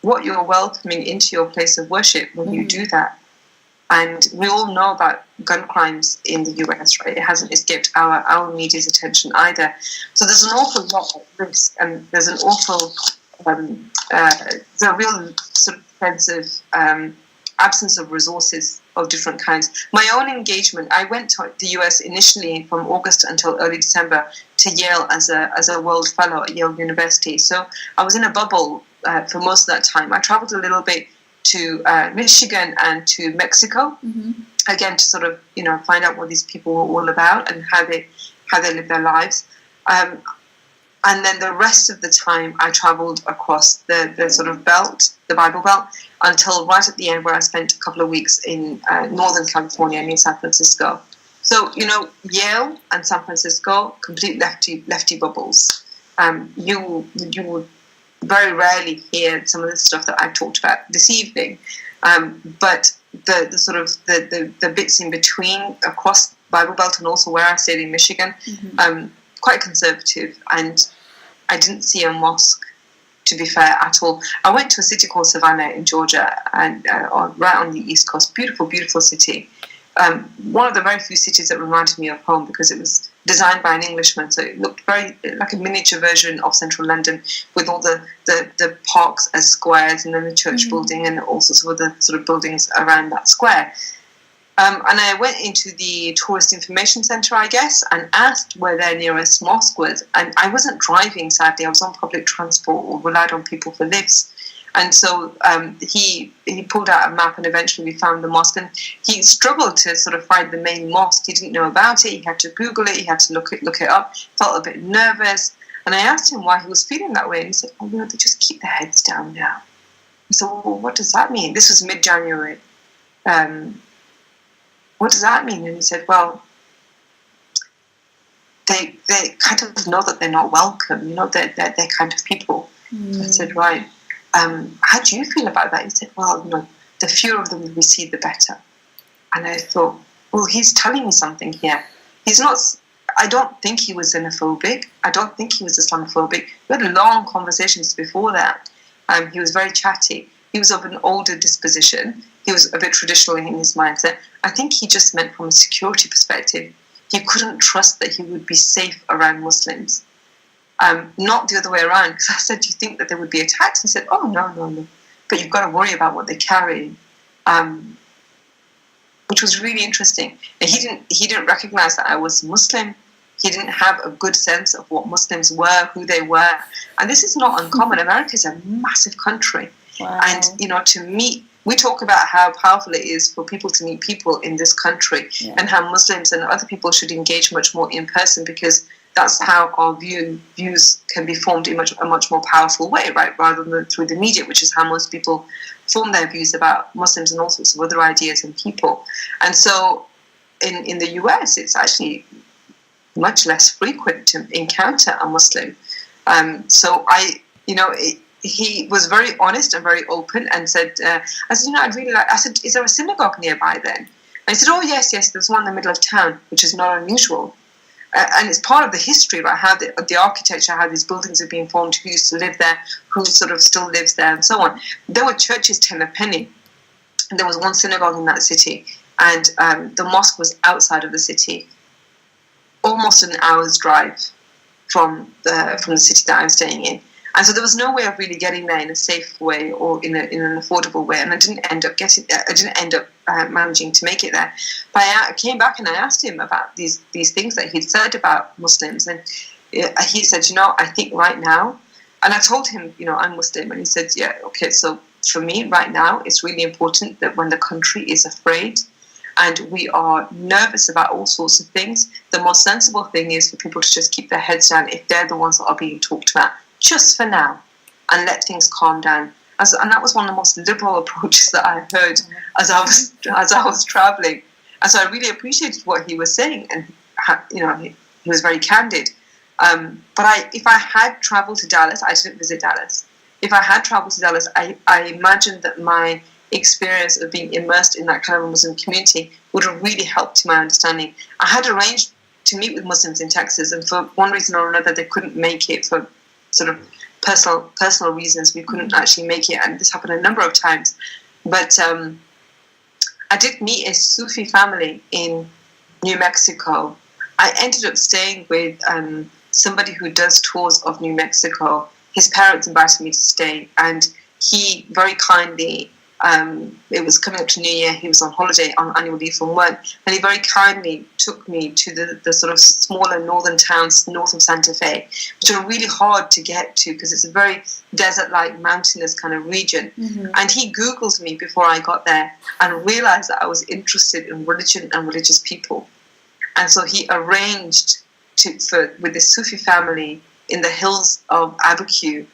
what you're welcoming into your place of worship when you do that. And we all know about gun crimes in the US, right? It hasn't escaped our media's attention either. So there's an awful lot of risk, and there's an awful there's a real sort of sense of absence of resources of different kinds. My own engagement, I went to the US initially from August until early December to Yale as a World Fellow at Yale University. So I was in a bubble for most of that time. I traveled a little bit to Michigan and to Mexico, again to sort of find out what these people were all about and how they live their lives. And then the rest of the time, I traveled across the sort of belt, the Bible Belt, until right at the end, where I spent a couple of weeks in Northern California near San Francisco. So, Yale and San Francisco, complete lefty bubbles. You will very rarely hear some of the stuff that I've talked about this evening. But the sort of the bits in between across Bible Belt and also where I stayed in Michigan, quite conservative, and I didn't see a mosque, to be fair, at all. I went to a city called Savannah in Georgia, and right on the East Coast. Beautiful, beautiful city. One of the very few cities that reminded me of home, because it was designed by an Englishman, so it looked very like a miniature version of central London, with all the parks as squares, and then the church building and all sorts of other sort of buildings around that square. And I went into the tourist information centre, I guess, and asked where their nearest mosque was. And I wasn't driving, sadly. I was on public transport or relied on people for lifts. And so he pulled out a map, and eventually we found the mosque. And he struggled to sort of find the main mosque. He didn't know about it. He had to Google it. He had to look it up. Felt a bit nervous. And I asked him why he was feeling that way. And he said, they just keep their heads down now. I said, well, what does that mean? This was mid-January. What does that mean? And he said, well, they kind of know that they're not welcome, they're kind of people. I said, right. How do you feel about that? He said, well, the fewer of them we see, the better. And I thought, well, he's telling me something here. He's not, I don't think he was xenophobic. I don't think he was Islamophobic. We had long conversations before that. He was very chatty. He was of an older disposition. He was a bit traditional in his mindset. I think he just meant from a security perspective, he couldn't trust that he would be safe around Muslims. Not the other way around, because I said, do you think that there would be attacks? He said, oh, no. But you've got to worry about what they carry, which was really interesting. And he didn't recognize that I was Muslim. He didn't have a good sense of what Muslims were, who they were. And this is not uncommon. America is a massive country. Wow. And, to meet, we talk about how powerful it is for people to meet people in this country, and how Muslims and other people should engage much more in person, because that's how our views can be formed in a much more powerful way, right? Rather than through the media, which is how most people form their views about Muslims and all sorts of other ideas and people. And so in the US, it's actually much less frequent to encounter a Muslim. He was very honest and very open, and said, I said, is there a synagogue nearby then? And he said, oh, yes, there's one in the middle of town, which is not unusual. And it's part of the history, right, how the architecture, how these buildings have been formed, who used to live there, who sort of still lives there, and so on. There were churches 10 a penny. And there was one synagogue in that city. and the mosque was outside of the city, almost an hour's drive from the city that I'm staying in. And so there was no way of really getting there in a safe way or in an affordable way. And I didn't end up managing to make it there. But I came back and I asked him about these things that he'd said about Muslims. And he said, I think right now, and I told him, I'm Muslim. And he said, yeah, okay, so for me right now, it's really important that when the country is afraid and we are nervous about all sorts of things, the most sensible thing is for people to just keep their heads down if they're the ones that are being talked about, just for now, and let things calm down. And that was one of the most liberal approaches that I heard as I was traveling. And so I really appreciated what he was saying, and he was very candid. But if I had traveled to Dallas, I didn't visit Dallas. If I had traveled to Dallas, I imagined that my experience of being immersed in that kind of Muslim community would have really helped to my understanding. I had arranged to meet with Muslims in Texas, and for one reason or another, they couldn't make it for sort of personal reasons. We couldn't actually make it, and this happened a number of times. But I did meet a Sufi family in New Mexico. I ended up staying with somebody who does tours of New Mexico. His parents invited me to stay, and he very kindly, it was coming up to New Year, he was on holiday on annual leave from work, and he very kindly took me to the sort of smaller northern towns north of Santa Fe, which are really hard to get to because it's a very desert-like, mountainous kind of region. Mm-hmm. And he Googled me before I got there and realized that I was interested in religion and religious people. And so he arranged with the Sufi family in the hills of Abaku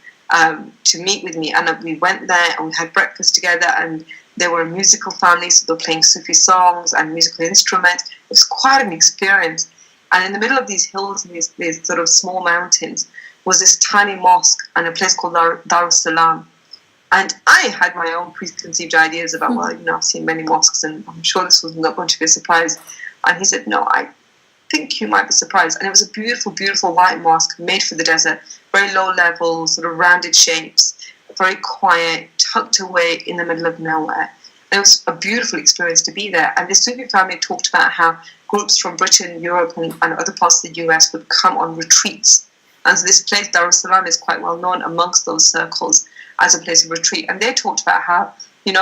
to meet with me. And we went there and we had breakfast together, and they were a musical family, so they were playing Sufi songs and musical instruments. It was quite an experience. And in the middle of these hills and these sort of small mountains was this tiny mosque and a place called Dar es Salaam. And I had my own preconceived ideas about, I've seen many mosques and I'm sure this was not going to be a surprise. And he said, no, I think you might be surprised. And it was a beautiful, beautiful white mosque made for the desert, very low level, sort of rounded shapes, very quiet, tucked away in the middle of nowhere. And it was a beautiful experience to be there. And the Sufi family talked about how groups from Britain, Europe, and other parts of the US would come on retreats. And so this place, Dar es Salaam, is quite well known amongst those circles as a place of retreat. And they talked about how, it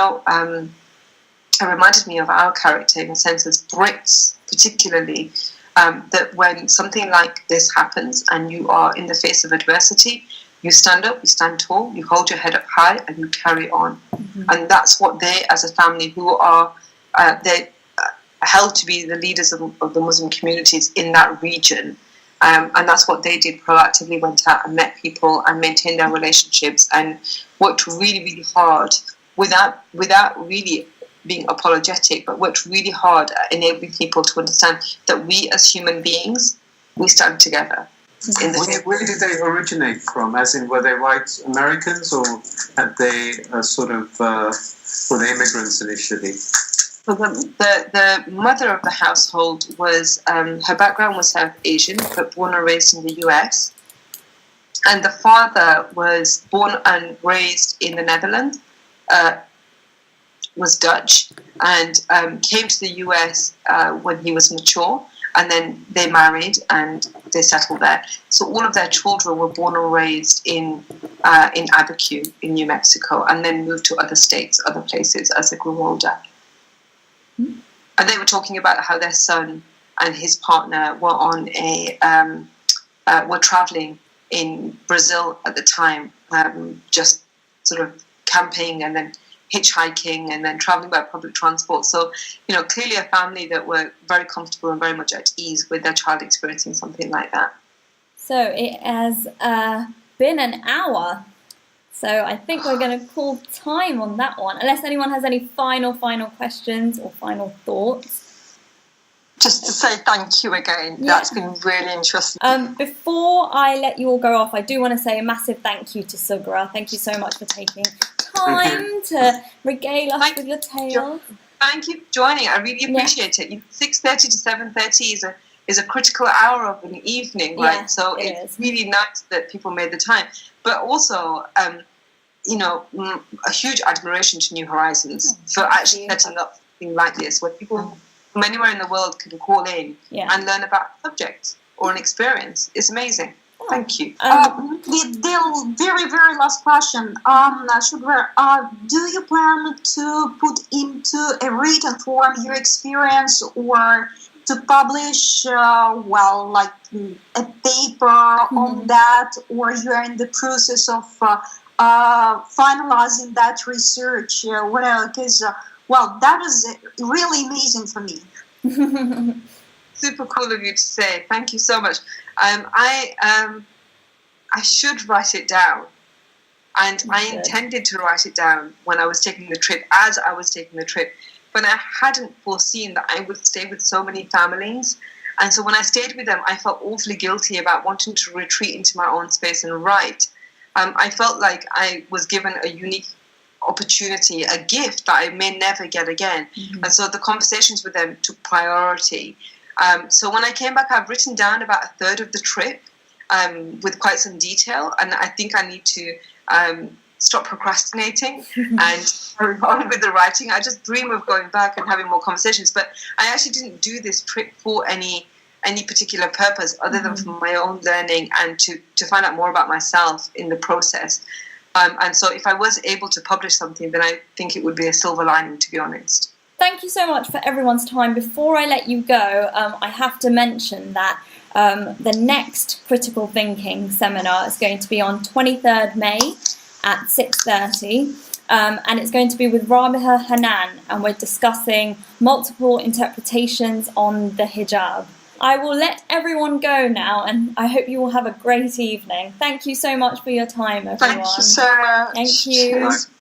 reminded me of our character in a sense as Brits, particularly, that when something like this happens and you are in the face of adversity, you stand up, you stand tall, you hold your head up high, and you carry on. Mm-hmm. And that's what they, as a family, who are they held to be the leaders of the Muslim communities in that region. And that's what they did proactively, went out and met people and maintained their relationships and worked really, really hard without really being apologetic, but worked really hard at enabling people to understand that we as human beings, we stand together. Where did they originate from? As in, were they white Americans or had they were they immigrants initially? So the mother of the household was, her background was South Asian, but born and raised in the US. And the father was born and raised in the Netherlands, was Dutch, and came to the US when he was mature. And then they married and they settled there. So all of their children were born and raised in Abaku in New Mexico, and then moved to other states, other places as they grew older. Mm-hmm. And they were talking about how their son and his partner were on were traveling in Brazil at the time, just sort of camping and then hitchhiking and then traveling by public transport. So, clearly a family that were very comfortable and very much at ease with their child experiencing something like that. So it has been an hour. So I think we're going to call time on that one, unless anyone has any final questions or final thoughts. Just to say thank you again. Yeah. That's been really interesting. Before I let you all go off, I do want to say a massive thank you to Sughra. Thank you so much for taking time to regale us with your tales. Thank you for joining. I really appreciate it. 6:30 to 7:30 is a critical hour of an evening, right? Yeah, so it's really nice that people made the time. But also, a huge admiration to New Horizons for actually setting up something like this where people from anywhere in the world can call in and learn about a subject or an experience. It's amazing. Thank you. The very, very last question. Sughra, do you plan to put into a written form your experience or to publish, like a paper on that, or you are in the process of finalizing that research? Because, that is really amazing for me. Super cool of you to say. Thank you so much. I should write it down, and I intended to write it down when I was taking the trip, as I was taking the trip, but I hadn't foreseen that I would stay with so many families. And so when I stayed with them, I felt awfully guilty about wanting to retreat into my own space and write. I felt like I was given a unique opportunity, a gift that I may never get again. And so the conversations with them took priority. So when I came back, I've written down about a third of the trip with quite some detail, and I think I need to stop procrastinating and carry on with the writing. I just dream of going back and having more conversations, but I actually didn't do this trip for any particular purpose other than for my own learning and to find out more about myself in the process. And so if I was able to publish something, then I think it would be a silver lining, to be honest. Thank you so much for everyone's time. Before I let you go, I have to mention that the next Critical Thinking seminar is going to be on 23rd May at 6:30, and it's going to be with Rabiha Hanan, and we're discussing multiple interpretations on the hijab. I will let everyone go now, and I hope you all have a great evening. Thank you so much for your time, everyone. Thank you so much. Thank you.